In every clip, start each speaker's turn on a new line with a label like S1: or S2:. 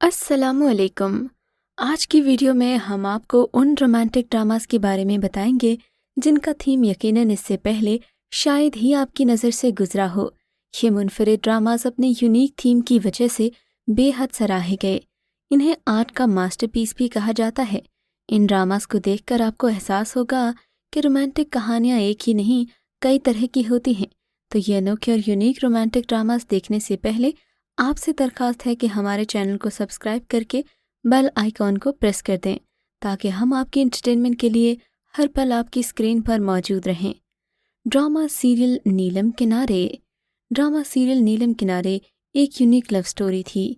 S1: السلام علیکم۔ آج کی ویڈیو میں ہم آپ کو ان رومانٹک ڈراماز کے بارے میں بتائیں گے جن کا تھیم یقیناً اس سے پہلے شاید ہی آپ کی نظر سے گزرا ہو۔ یہ منفرد ڈراماز اپنے یونیک تھیم کی وجہ سے بے حد سراہے گئے۔ انہیں آرٹ کا ماسٹر پیس بھی کہا جاتا ہے۔ ان ڈراماز کو دیکھ کر آپ کو احساس ہوگا کہ رومانٹک کہانیاں ایک ہی نہیں کئی طرح کی ہوتی ہیں۔ تو یہ انوکھے اور یونیک رومانٹک ڈراماز دیکھنے سے پہلے آپ سے درخواست ہے کہ ہمارے چینل کو سبسکرائب کر کے بیل آئیکن کو پریس کر دیں تاکہ ہم آپ کی انٹرٹینمنٹ کے لیے ہر پل آپ کی اسکرین پر موجود رہیں۔ ڈرامہ سیریل نیلم کنارے۔ ڈرامہ سیریل نیلم کنارے ایک یونیک لو سٹوری تھی۔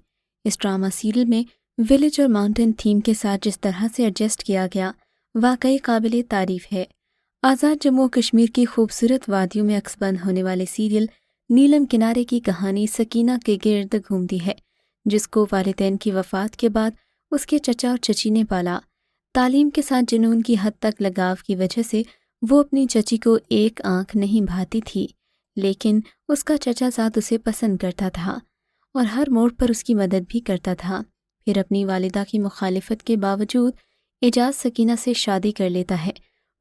S1: اس ڈرامہ سیریل میں ولیج اور ماؤنٹین تھیم کے ساتھ جس طرح سے ایڈجسٹ کیا گیا واقعی قابل تعریف ہے۔ آزاد جموں و کشمیر کی خوبصورت وادیوں میں عکس بند ہونے والے سیریل نیلم کنارے کی کہانی سکینہ کے گرد گھومتی ہے، جس کو والدین کی وفات کے بعد اس کے چچا اور چچی نے پالا۔ تعلیم کے ساتھ جنون کی حد تک لگاؤ کی وجہ سے وہ اپنی چچی کو ایک آنکھ نہیں بھاتی تھی، لیکن اس کا چچا ذات اسے پسند کرتا تھا اور ہر موڑ پر اس کی مدد بھی کرتا تھا۔ پھر اپنی والدہ کی مخالفت کے باوجود اعجاز سکینہ سے شادی کر لیتا ہے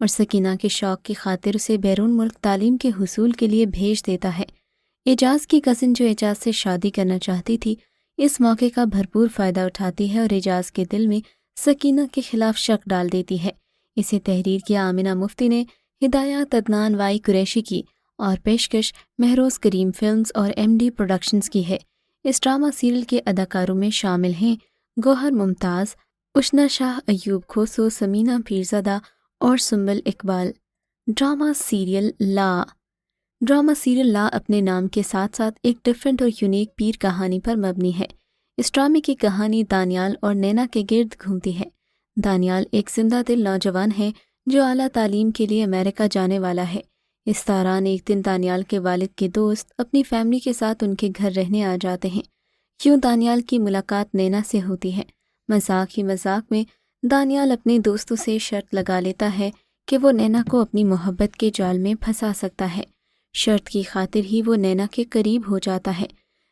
S1: اور سکینہ کے شوق کی خاطر اسے بیرون ملک تعلیم کے حصول کے لیے بھیج دیتا ہے۔ اعجاز کی کزن جو اعجاز سے شادی کرنا چاہتی تھی اس موقع کا بھرپور فائدہ اٹھاتی ہے اور اعجاز کے دل میں سکینہ کے خلاف شک ڈال دیتی ہے۔ اسے تحریر کیا آمنہ مفتی نے، ہدایات عدنان وائی قریشی کی اور پیشکش مہروز کریم فلمز اور ایم ڈی پروڈکشنز کی ہے۔ اس ڈرامہ سیریل کے اداکاروں میں شامل ہیں گوہر ممتاز، اشنا شاہ، ایوب کھوسو، سمینہ پیرزادہ اور سنبل اقبال۔ ڈرامہ سیریل لا۔ ڈرامہ سیریل لا اپنے نام کے ساتھ ساتھ ایک ڈیفرنٹ اور یونیک پیر کہانی پر مبنی ہے۔ اس ڈرامے کی کہانی دانیال اور نینا کے گرد گھومتی ہے۔ دانیال ایک زندہ دل نوجوان ہے جو اعلیٰ تعلیم کے لیے امریکہ جانے والا ہے۔ اس دوران ایک دن دانیال کے والد کے دوست اپنی فیملی کے ساتھ ان کے گھر رہنے آ جاتے ہیں۔ یوں دانیال کی ملاقات نینا سے ہوتی ہے۔ مذاق ہی مذاق میں دانیال اپنے دوستوں سے شرط لگا لیتا ہے کہ وہ نینا کو اپنی محبت کے جال میں پھنسا سکتا ہے۔ شرط کی خاطر ہی وہ نینا کے قریب ہو جاتا ہے۔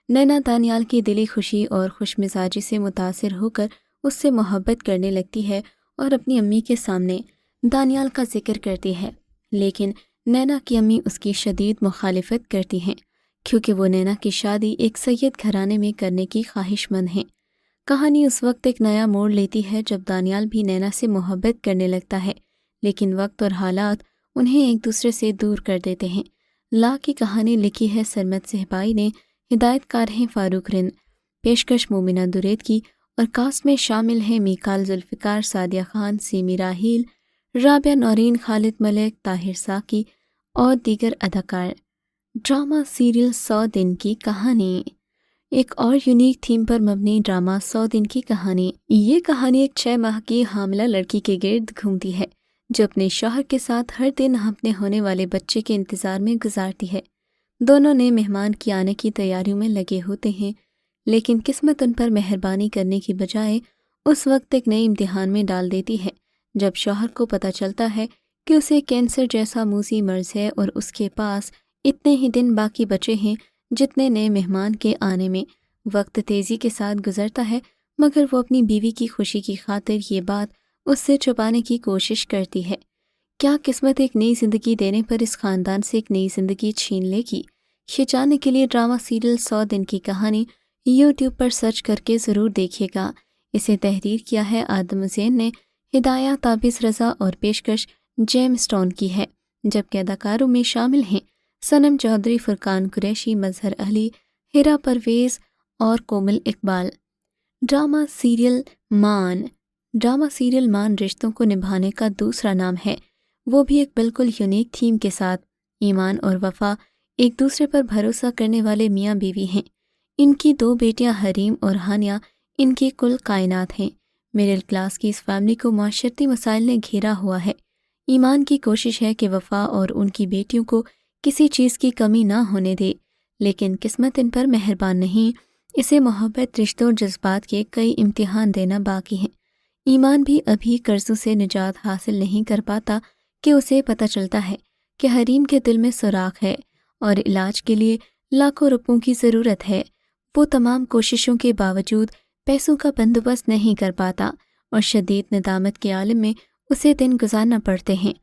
S1: نینا دانیال کی دلی خوشی اور خوش مزاجی سے متاثر ہو کر اس سے محبت کرنے لگتی ہے اور اپنی امی کے سامنے دانیال کا ذکر کرتی ہے، لیکن نینا کی امی اس کی شدید مخالفت کرتی ہیں کیونکہ وہ نینا کی شادی ایک سید گھرانے میں کرنے کی خواہش مند ہیں۔ کہانی اس وقت ایک نیا موڑ لیتی ہے جب دانیال بھی نینا سے محبت کرنے لگتا ہے، لیکن وقت اور حالات انہیں ایک دوسرے سے دور کر دیتے ہیں۔ لا کی کہانی لکھی ہے سرمد صہبائی نے، ہدایت کار ہیں فاروق رند، پیشکش مومنہ درید کی اور کاسٹ میں شامل ہیں میکال ذوالفقار، سعدیہ خان، سیمی راحیل، رابعہ نورین، خالد ملک، طاہر ساقی اور دیگر اداکار۔ ڈرامہ سیریل 100 دن کی کہانی۔ ایک اور یونیک تھیم پر مبنی ڈرامہ 100 دن کی کہانی۔ یہ کہانی ایک 6 ماہ کی حاملہ لڑکی کے گرد گھومتی ہے جو اپنے شوہر کے ساتھ ہر دن اپنے ہونے والے بچے کے انتظار میں گزارتی ہے۔ دونوں نے مہمان کی آنے کی تیاریوں میں لگے ہوتے ہیں، لیکن قسمت ان پر مہربانی کرنے کی بجائے اس وقت ایک نئے امتحان میں ڈال دیتی ہے جب شوہر کو پتہ چلتا ہے کہ اسے کینسر جیسا موذی مرض ہے اور اس کے پاس اتنے ہی دن باقی بچے ہیں جتنے نئے مہمان کے آنے میں۔ وقت تیزی کے ساتھ گزرتا ہے مگر وہ اپنی بیوی کی خوشی کی خاطر یہ بات اس سے چھپانے کی کوشش کرتی ہے۔ کیا قسمت ایک نئی زندگی دینے پر اس خاندان سے ایک نئی زندگی چھین لے گی؟ یہ جاننے کے لیے ڈرامہ سیریل 100 دن کی کہانی یوٹیوب پر سرچ کر کے ضرور دیکھیے گا۔ اسے تحریر کیا ہے آدم حسین نے، ہدایات تابز رضا اور پیشکش جیم اسٹون کی ہے، جبکہ اداکاروں میں شامل ہیں صنم چودھری، فرقان قریشی، مظہر علی، ہیرا پرویز اور کومل اقبال۔ ڈرامہ سیریل مان۔ ڈرامہ سیریل مان رشتوں کو نبھانے کا دوسرا نام ہے، وہ بھی ایک بالکل یونیک تھیم کے ساتھ۔ ایمان اور وفا ایک دوسرے پر بھروسہ کرنے والے میاں بیوی ہیں۔ ان کی 2 بیٹیاں حریم اور ہانیہ ان کی کل کائنات ہیں۔ مڈل کلاس کی اس فیملی کو معاشرتی مسائل نے گھیرا ہوا ہے۔ ایمان کی کوشش ہے کہ وفا اور ان کی بیٹیوں کو کسی چیز کی کمی نہ ہونے دے، لیکن قسمت ان پر مہربان نہیں، اسے محبت، رشتوں اور جذبات کے کئی امتحان دینا باقی ہیں۔ ایمان بھی ابھی قرضوں سے نجات حاصل نہیں کر پاتا کہ اسے پتہ چلتا ہے کہ حریم کے دل میں سوراخ ہے اور علاج کے لیے لاکھوں روپوں کی ضرورت ہے۔ وہ تمام کوششوں کے باوجود پیسوں کا بندوبست نہیں کر پاتا اور شدید ندامت کے عالم میں اسے دن گزارنا پڑتے ہیں۔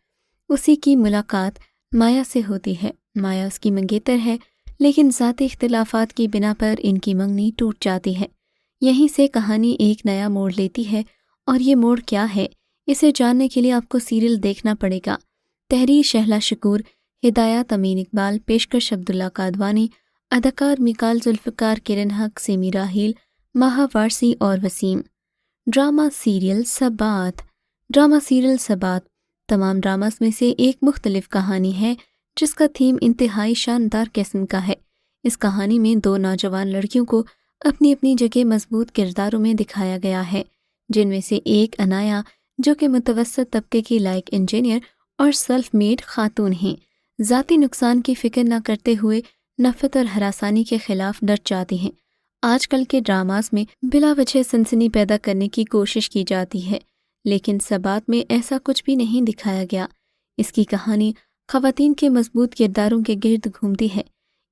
S1: اسی کی ملاقات مایا سے ہوتی ہے۔ مایا اس کی منگیتر ہے، لیکن ذاتی اختلافات کی بنا پر ان کی منگنی ٹوٹ جاتی ہے۔ یہیں سے کہانی ایک نیا موڑ لیتی ہے، اور یہ موڑ کیا ہے اسے جاننے کے لیے آپ کو سیریل دیکھنا پڑے گا۔ تحریر شہلا شکور، ہدایات امین اقبال، پیشکش عبداللہ قادوانی، اداکار میکال ذوالفقار، کرن حق، سیمی راحیل، ماہا وارسی اور Waseem. Drama serial Sabaat. Drama serial Sabaat تمام ڈراماز میں سے ایک مختلف کہانی ہے جس کا تھیم انتہائی شاندار قسم کا ہے۔ اس کہانی میں دو نوجوان لڑکیوں کو اپنی اپنی جگہ مضبوط کرداروں میں دکھایا گیا ہے، جن میں سے ایک انایا جو کہ متوسط طبقے کی لائق انجینئر اور سیلف میڈ خاتون ہیں، ذاتی نقصان کی فکر نہ کرتے ہوئے نفرت اور ہراسانی کے خلاف ڈٹ جاتی ہیں۔ آج کل کے ڈراماز میں بلا وجہ سنسنی پیدا کرنے کی کوشش کی جاتی ہے، لیکن سبات میں ایسا کچھ بھی نہیں دکھایا گیا۔ اس کی کہانی خواتین کے مضبوط کرداروں کے گرد گھومتی ہے۔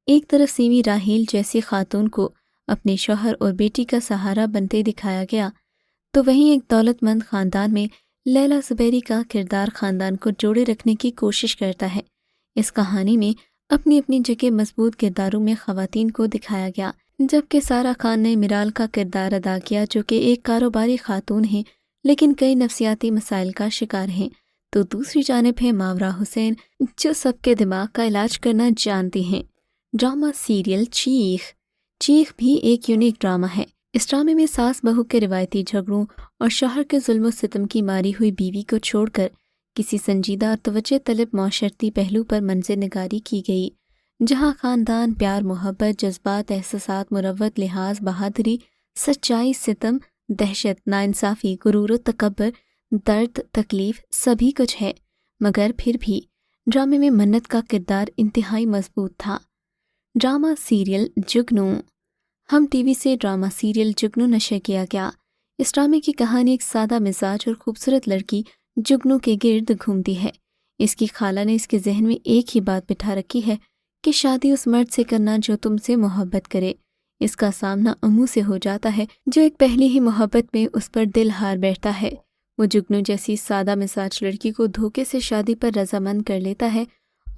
S1: ایک طرف سیمی راحیل جیسی خاتون کو اپنے شوہر اور بیٹی کا سہارا بنتے دکھایا گیا، تو وہیں ایک دولت مند خاندان میں لیلا زبیری کا کردار خاندان کو جوڑے رکھنے کی کوشش کرتا ہے۔ اس کہانی میں اپنی اپنی جگہ مضبوط کرداروں میں خواتین کو دکھایا گیا، جبکہ سارہ خان نے میرال کا کردار ادا کیا جو کہ ایک کاروباری خاتون ہیں لیکن کئی نفسیاتی مسائل کا شکار ہیں، تو دوسری جانب ہے ماورا حسین جو سب کے دماغ کا علاج کرنا جانتی ہیں۔ ڈرامہ سیریل چیخ۔ چیخ بھی ایک یونیک ڈرامہ ہے۔ اس ڈرامے میں ساس بہو کے روایتی جھگڑوں اور شوہر کے ظلم و ستم کی ماری ہوئی بیوی کو چھوڑ کر کسی سنجیدہ اور توجہ طلب معاشرتی پہلو پر منظر نگاری کی گئی، جہاں خاندان، پیار، محبت، جذبات، احساسات، مروت، لحاظ، بہادری، سچائی، ستم، دہشت، ناانصافی، غرور و تکبر، درد، تکلیف، سبھی کچھ ہے، مگر پھر بھی ڈرامے میں منت کا کردار انتہائی مضبوط تھا۔ ڈرامہ سیریل جگنو۔ ہم ٹی وی سے ڈرامہ سیریل جگنو نشر کیا گیا۔ اس ڈرامے کی کہانی ایک سادہ مزاج اور خوبصورت لڑکی جگنو کے گرد گھومتی ہے۔ اس کی خالہ نے اس کے ذہن میں ایک ہی بات بٹھا رکھی ہے کہ شادی اس مرد سے کرنا جو تم سے محبت کرے۔ اس کا سامنا امو سے ہو جاتا ہے جو ایک پہلی ہی محبت میں اس پر دل ہار بیٹھتا ہے۔ وہ جگنو جیسی سادہ مزاج لڑکی کو دھوکے سے شادی پر رضامند کر لیتا ہے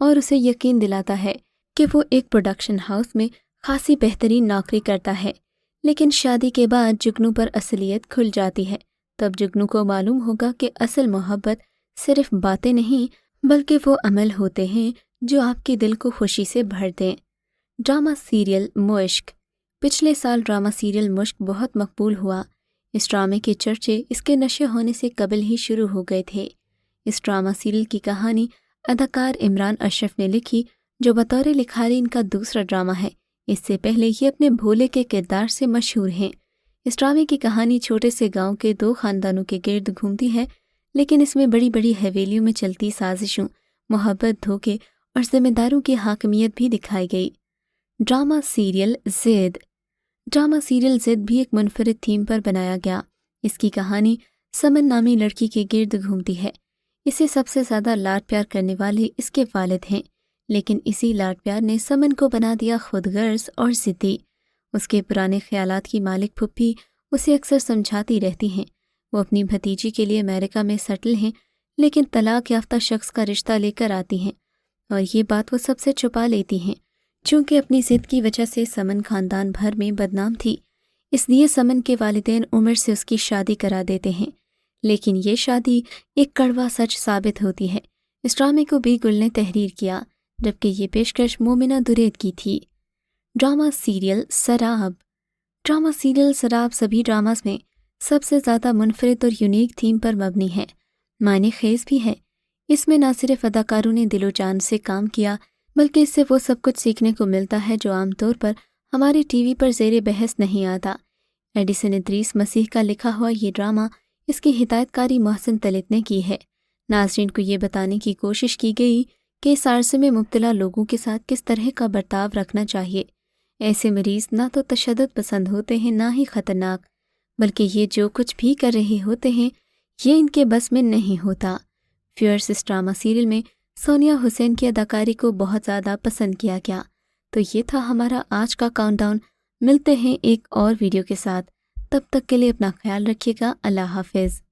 S1: اور اسے یقین دلاتا ہے کہ وہ ایک پروڈکشن ہاؤس میں خاصی بہترین نوکری کرتا ہے، لیکن شادی کے بعد جگنو پر اصلیت کھل جاتی ہے۔ تب جگنو کو معلوم ہوگا کہ اصل محبت صرف باتیں نہیں بلکہ وہ عمل ہوتے ہیں جو آپ کے دل کو خوشی سے بھر دیں۔ ڈرامہ سیریل مشق۔ پچھلے سال ڈرامہ سیریل مشق بہت مقبول ہوا۔ اس ڈرامے کے چرچے اس کے نشر ہونے سے قبل ہی شروع ہو گئے تھے۔ اس ڈرامہ سیریل کی کہانی اداکار عمران اشرف نے لکھی، جو بطور لکھاری ان کا دوسرا ڈرامہ ہے۔ اس سے پہلے یہ اپنے بھولے کے کردار سے مشہور ہیں۔ اس ڈرامے کی کہانی چھوٹے سے گاؤں کے دو خاندانوں کے گرد گھومتی ہے، لیکن اس میں بڑی بڑی حویلیوں میں چلتی سازشوں، محبت، دھوکے اور ذمہ داروں کی حاکمیت بھی دکھائی گئی۔ ڈرامہ سیریل ضد۔ ڈرامہ سیریل ضد بھی ایک منفرد تھیم پر بنایا گیا۔ اس کی کہانی سمن نامی لڑکی کے گرد گھومتی ہے۔ اسے سب سے زیادہ لاڈ پیار کرنے والے اس کے والد ہیں، لیکن اسی لاڈ پیار نے سمن کو بنا دیا خود غرض اور ضدی۔ اس کے پرانے خیالات کی مالک پھپھی اسے اکثر سمجھاتی رہتی ہیں۔ وہ اپنی بھتیجی کے لیے امریکہ میں سیٹل ہیں، لیکن طلاق یافتہ شخص کا رشتہ لے کر آتی ہیں، اور یہ بات وہ سب سے چھپا لیتی ہیں۔ چونکہ اپنی ضد کی وجہ سے سمن خاندان بھر میں بدنام تھی، اس لیے سمن کے والدین عمر سے اس کی شادی کرا دیتے ہیں، لیکن یہ شادی ایک کڑوا سچ ثابت ہوتی ہے۔ اس ڈرامے کو بی گل نے تحریر کیا، جبکہ یہ پیشکش مومنہ درید کی تھی۔ Drama serial Saraab. Drama serial Saraab سبھی ڈراماز میں سب سے زیادہ منفرد اور یونیک تھیم پر مبنی ہے، معنی خیز بھی ہے۔ اس میں نہ صرف اداکاروں نے دل و جان سے کام کیا، بلکہ اس سے وہ سب کچھ سیکھنے کو ملتا ہے جو عام طور پر ہمارے ٹی وی پر زیر بحث نہیں آتا۔ ایڈیسن ادریس مسیح کا لکھا ہوا یہ ڈرامہ، اس کی ہدایت کاری محسن طلعت نے کی ہے۔ ناظرین کو یہ بتانے کی کوشش کی گئی کہ اس عرصے میں مبتلا لوگوں کے ساتھ کس طرح کا برتاؤ رکھنا چاہیے۔ ایسے مریض نہ تو تشدد پسند ہوتے ہیں نہ ہی خطرناک، بلکہ یہ جو کچھ بھی کر رہے ہوتے ہیں یہ ان کے بس میں نہیں ہوتا۔ ویورز، اس ڈرامہ سیریل میں سونیا حسین کی اداکاری کو بہت زیادہ پسند کیا گیا۔ تو یہ تھا ہمارا آج کا کاؤنٹ ڈاؤن۔ ملتے ہیں ایک اور ویڈیو کے ساتھ، تب تک کے لیے اپنا خیال رکھیے گا۔ اللہ حافظ۔